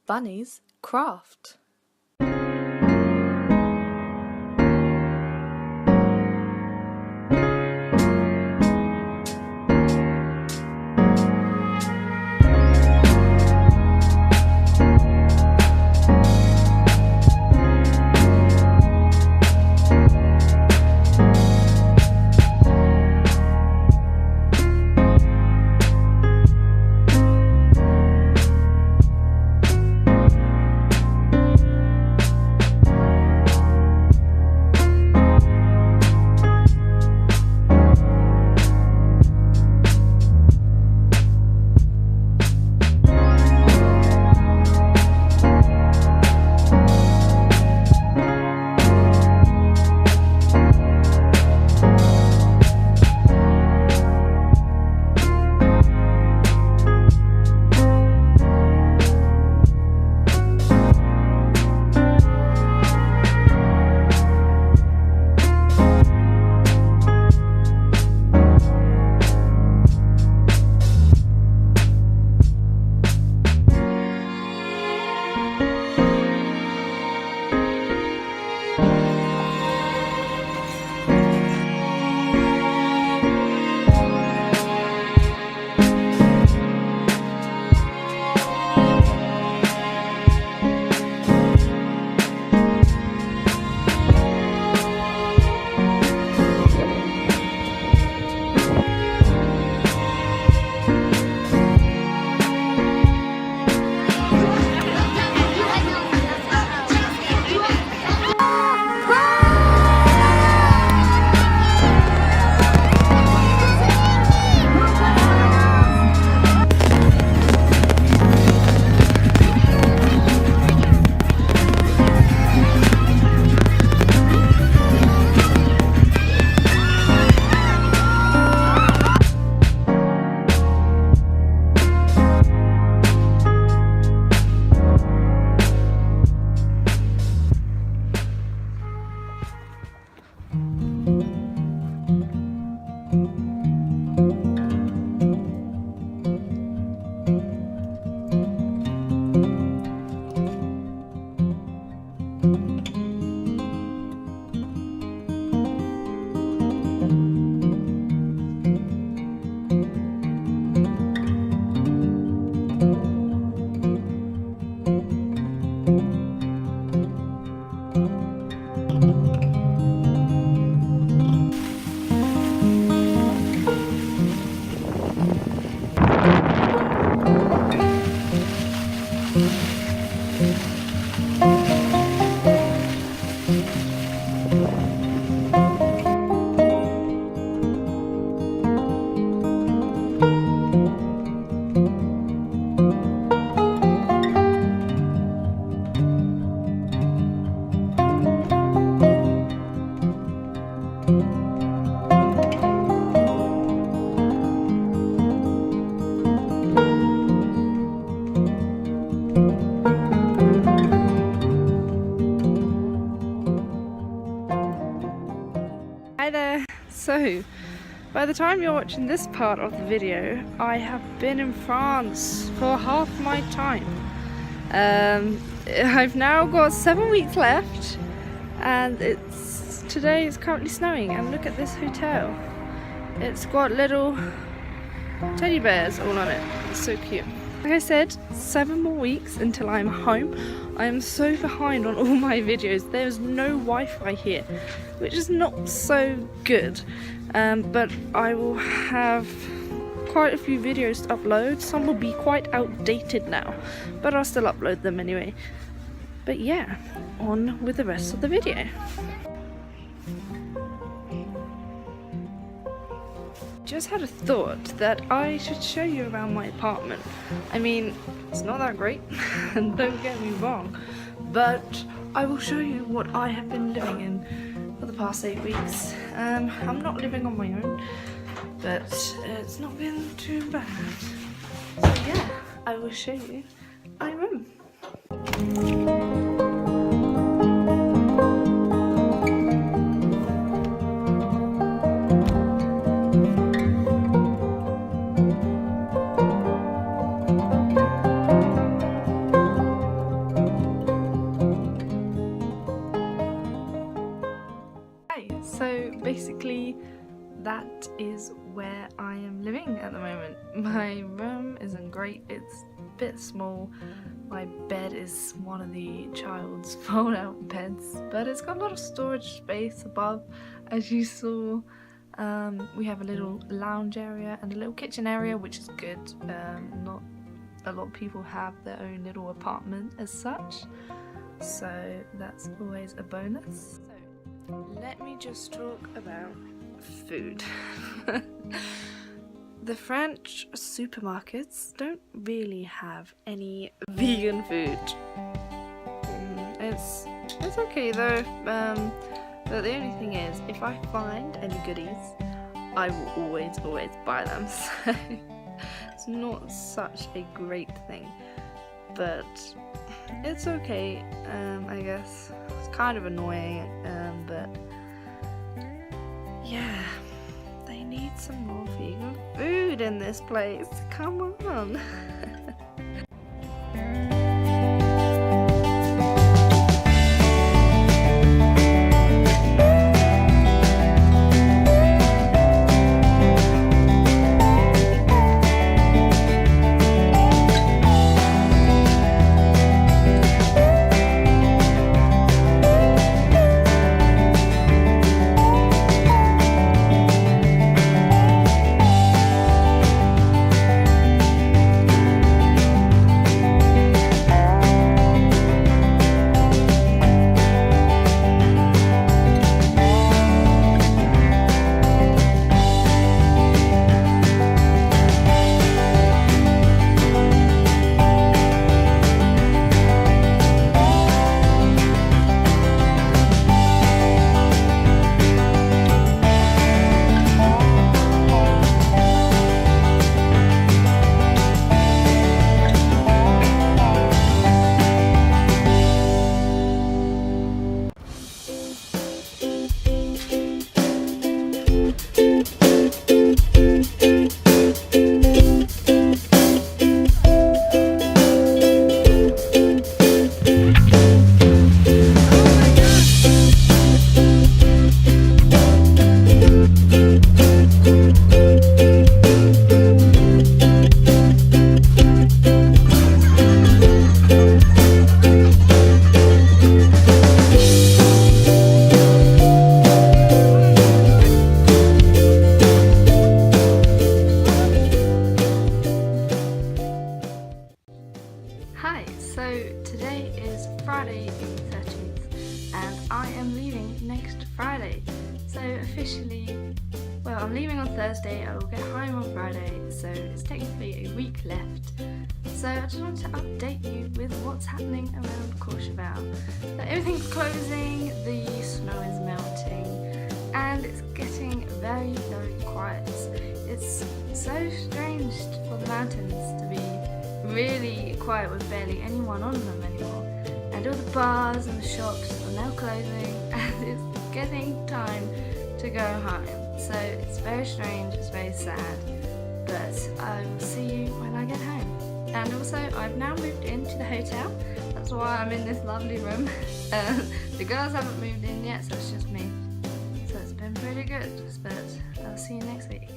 Bunnies craft. Hi there! So, by the time you're watching this part of the video, I have been in France for half my time. I've now got 7 weeks left, and today is currently snowing, and look at this hotel. It's got little teddy bears all on it. It's so cute. Like I said, 7 more weeks until I'm home. I am so behind on all my videos. There's no Wi-Fi here, which is not so good. But I will have quite a few videos to upload. Some will be quite outdated now, but I'll still upload them anyway. But yeah, on with the rest of the video. Just had a thought that I should show you around my apartment. I mean, it's not that great, and don't get me wrong, but I will show you what I have been living in for the past 8 weeks. I'm not living on my own, but it's not been too bad. So yeah, I will show you my room. that is where I am living at the moment. My room isn't great, it's a bit small. My bed is one of the child's fold-out beds, but it's got a lot of storage space above, as you saw. We have a little lounge area and a little kitchen area, which is good. Not a lot of people have their own little apartment as such, so that's always a bonus. So let me just talk about food. The French supermarkets don't really have any vegan food. It's okay though, but the only thing is, if I find any goodies, I will always buy them, so it's not such a great thing, but it's okay. I guess it's kind of annoying, but yeah, they need some more vegan food in this place. Come on. Hi, so today is Friday the 13th and I am leaving next Friday. So officially, well, I'm leaving on Thursday, I will get home on Friday, so it's technically a week left. So I just wanted to update you with what's happening around Courchevel. So everything's closing, the snow is melting, and it's getting very quiet. It's so strange for the mountains to be really quiet with barely anyone on them anymore, and all the bars and the shops are now closing and it's getting time to go home. So it's very strange, it's very sad, but I will see you when I get home. And also I've now moved into the hotel, that's why I'm in this lovely room. The girls haven't moved in yet, so it's just me, so it's been pretty good, but I'll see you next week.